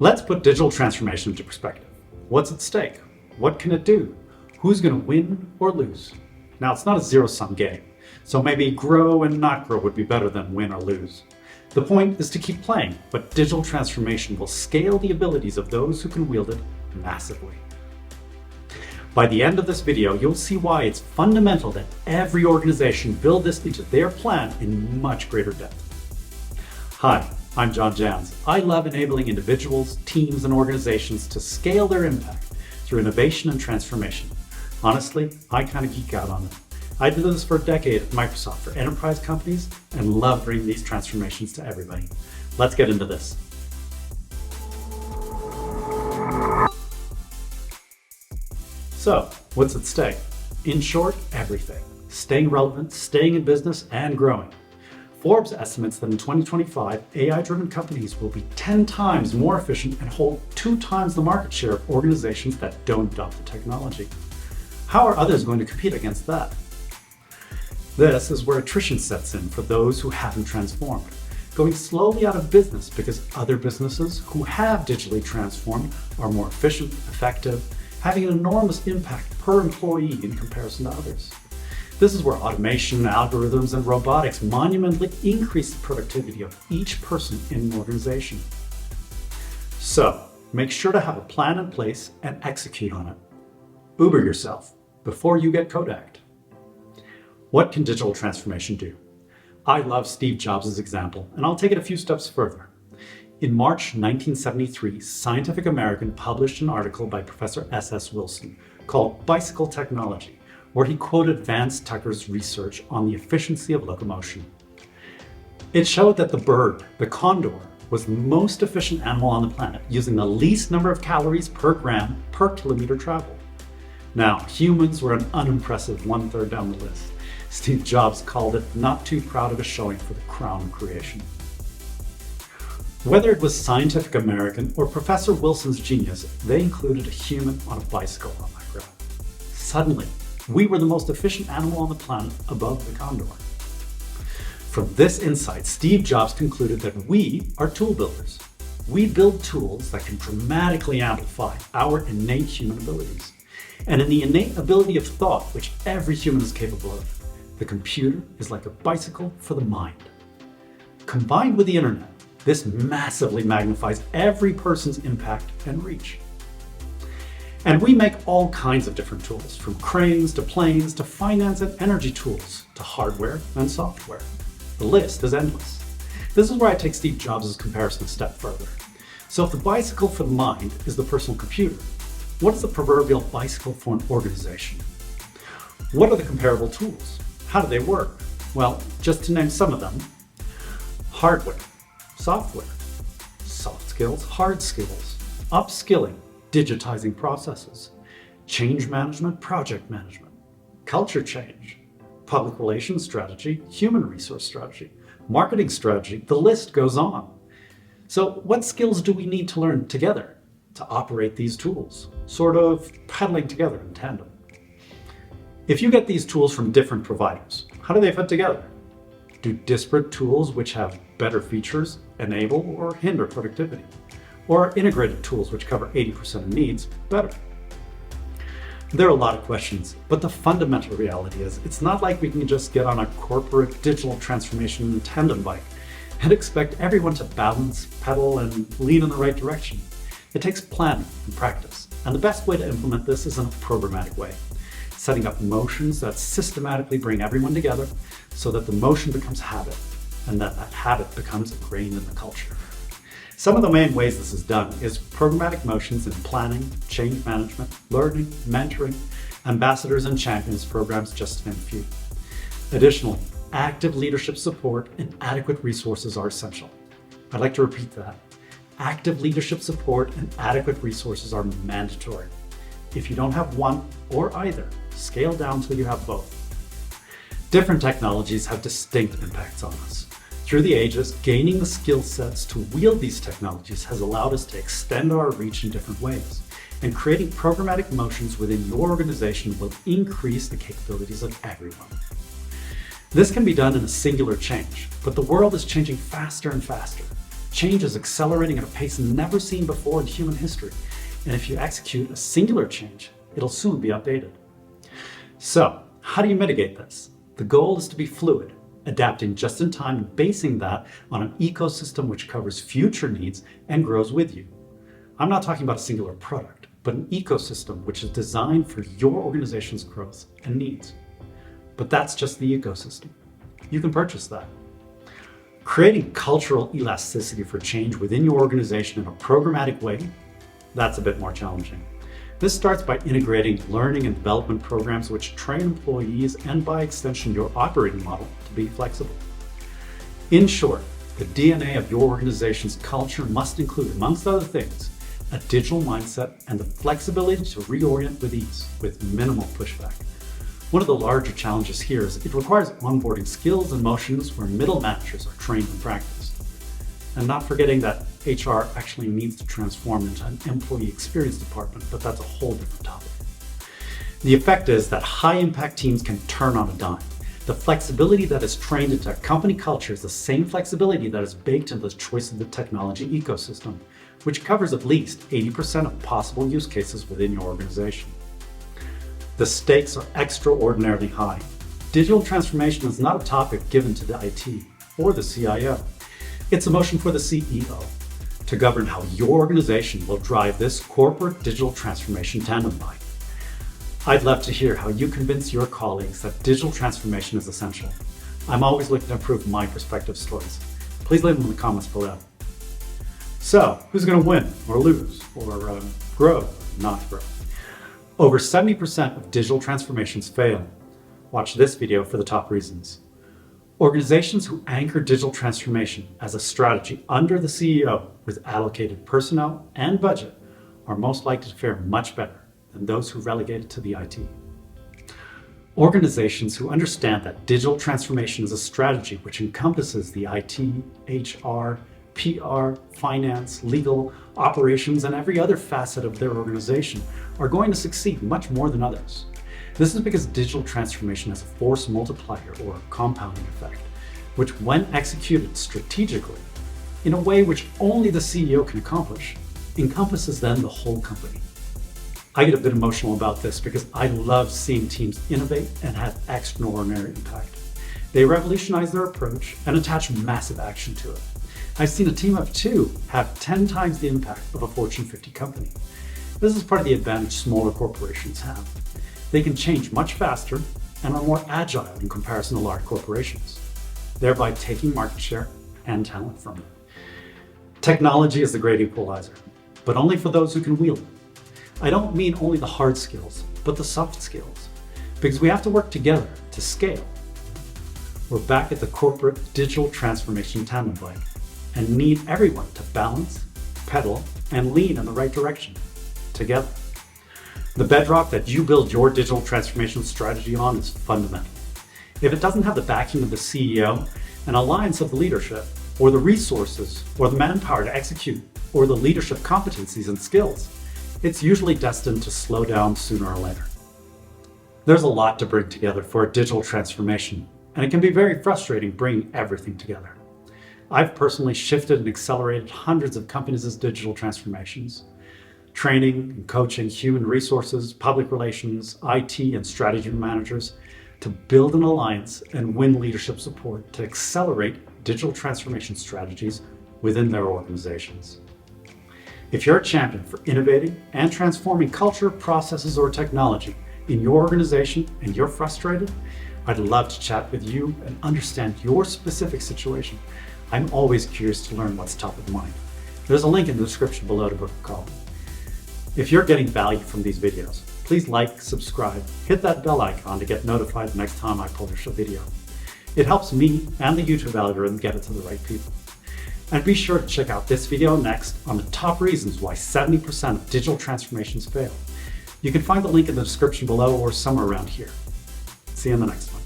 Let's put digital transformation into perspective. What's at stake? What can it do? Who's going to win or lose? Now, it's not a zero-sum game, so maybe grow and not grow would be better than win or lose. The point is to keep playing, but digital transformation will scale the abilities of those who can wield it massively. By the end of this video, you'll see why it's fundamental that every organization build this into their plan in much greater depth. Hi, I'm John Jans. I love enabling individuals, teams, and organizations to scale their impact through innovation and transformation. Honestly, I kind of geek out on it. I did this for a decade at Microsoft for enterprise companies and love bringing these transformations to everybody. Let's get into this. So, what's at stake? In short, everything. Staying relevant, staying in business, and growing. Forbes estimates that in 2025, AI-driven companies will be 10 times more efficient and hold 2 times the market share of organizations that don't adopt the technology. How are others going to compete against that? This is where attrition sets in for those who haven't transformed, going slowly out of business because other businesses who have digitally transformed are more efficient, effective, having an enormous impact per employee in comparison to others. This is where automation, algorithms, and robotics monumentally increase the productivity of each person in an organization. So, make sure to have a plan in place and execute on it. Uber yourself before you get Kodak'd. What can digital transformation do? I love Steve Jobs' example, and I'll take it a few steps further. In March 1973, Scientific American published an article by Professor S.S. Wilson called Bicycle Technology, where he quoted Vance Tucker's research on the efficiency of locomotion. It showed that the bird, the condor, was the most efficient animal on the planet, using the least number of calories per gram per kilometer traveled. Now, humans were an unimpressive 1/3 down the list. Steve Jobs called it not too proud of a showing for the crown of creation. Whether it was Scientific American or Professor Wilson's genius, they included a human on a bicycle on that graph. Suddenly, we were the most efficient animal on the planet above the condor. From this insight, Steve Jobs concluded that we are tool builders. We build tools that can dramatically amplify our innate human abilities. And in the innate ability of thought, which every human is capable of, the computer is like a bicycle for the mind. Combined with the internet, this massively magnifies every person's impact and reach. And we make all kinds of different tools, from cranes to planes to finance and energy tools to hardware and software. The list is endless. This is where I take Steve Jobs' comparison a step further. So if the bicycle for the mind is the personal computer, what is the proverbial bicycle for an organization? What are the comparable tools? How do they work? Well, just to name some of them: hardware, software, soft skills, hard skills, upskilling, digitizing processes, change management, project management, culture change, public relations strategy, human resource strategy, marketing strategy, the list goes on. So what skills do we need to learn together to operate these tools, sort of pedaling together in tandem? If you get these tools from different providers, how do they fit together? Do disparate tools which have better features enable or hinder productivity? Or are integrated tools which cover 80% of needs better? There are a lot of questions, but the fundamental reality is it's not like we can just get on a corporate digital transformation tandem bike and expect everyone to balance, pedal, and lean in the right direction. It takes planning and practice, and the best way to implement this is in a programmatic way, setting up motions that systematically bring everyone together so that the motion becomes habit, and that habit becomes ingrained in the culture. Some of the main ways this is done is programmatic motions in planning, change management, learning, mentoring, ambassadors and champions programs, just to name a few. Additionally, active leadership support and adequate resources are essential. I'd like to repeat that. Active leadership support and adequate resources are mandatory. If you don't have one or either, scale down till you have both. Different technologies have distinct impacts on us. Through the ages, gaining the skill sets to wield these technologies has allowed us to extend our reach in different ways, and creating programmatic motions within your organization will increase the capabilities of everyone. This can be done in a singular change, but the world is changing faster and faster. Change is accelerating at a pace never seen before in human history, and if you execute a singular change, it'll soon be updated. So, how do you mitigate this? The goal is to be fluid, adapting just in time and basing that on an ecosystem which covers future needs and grows with you. I'm not talking about a singular product, but an ecosystem which is designed for your organization's growth and needs. But that's just the ecosystem. You can purchase that. Creating cultural elasticity for change within your organization in a programmatic way, that's a bit more challenging. This starts by integrating learning and development programs which train employees and by extension your operating model to be flexible. In short, the DNA of your organization's culture must include, amongst other things, a digital mindset and the flexibility to reorient with ease, with minimal pushback. One of the larger challenges here is it requires onboarding skills and motions where middle managers are trained and practiced. And not forgetting that HR actually needs to transform into an employee experience department, but that's a whole different topic. The effect is that high-impact teams can turn on a dime. The flexibility that is trained into a company culture is the same flexibility that is baked into the choice of the technology ecosystem, which covers at least 80% of possible use cases within your organization. The stakes are extraordinarily high. Digital transformation is not a topic given to the IT or the CIO. It's a motion for the CEO to govern how your organization will drive this corporate digital transformation tandem bike. I'd love to hear how you convince your colleagues that digital transformation is essential. I'm always looking to improve my perspective stories. Please leave them in the comments below. So, who's going to win or lose or grow or not grow? Over 70% of digital transformations fail. Watch this video for the top reasons. Organizations who anchor digital transformation as a strategy under the CEO with allocated personnel and budget are most likely to fare much better than those who relegate it to the IT. Organizations who understand that digital transformation is a strategy which encompasses the IT, HR, PR, finance, legal, operations, and every other facet of their organization are going to succeed much more than others. This is because digital transformation has a force multiplier or compounding effect, which when executed strategically, in a way which only the CEO can accomplish, encompasses then the whole company. I get a bit emotional about this because I love seeing teams innovate and have extraordinary impact. They revolutionize their approach and attach massive action to it. I've seen a team of 2 have 10 times the impact of a Fortune 50 company. This is part of the advantage smaller corporations have. They can change much faster and are more agile in comparison to large corporations, thereby taking market share and talent from it. Technology is the great equalizer, but only for those who can wield it. I don't mean only the hard skills, but the soft skills, because we have to work together to scale. We're back at the corporate digital transformation tandem bike and need everyone to balance, pedal, and lean in the right direction together. The bedrock that you build your digital transformation strategy on is fundamental. If it doesn't have the backing of the CEO, an alliance of the leadership, or the resources, or the manpower to execute, or the leadership competencies and skills, it's usually destined to slow down sooner or later. There's a lot to bring together for a digital transformation, and it can be very frustrating bringing everything together. I've personally shifted and accelerated hundreds of companies' digital transformations, training and coaching human resources, public relations, IT, and strategy managers to build an alliance and win leadership support to accelerate digital transformation strategies within their organizations. If you're a champion for innovating and transforming culture, processes, or technology in your organization and you're frustrated, I'd love to chat with you and understand your specific situation. I'm always curious to learn what's top of mind. There's a link in the description below to book a call. If you're getting value from these videos, please like, subscribe, hit that bell icon to get notified the next time I publish a video. It helps me and the YouTube algorithm get it to the right people. And be sure to check out this video next on the top reasons why 70% of digital transformations fail. You can find the link in the description below or somewhere around here. See you in the next one.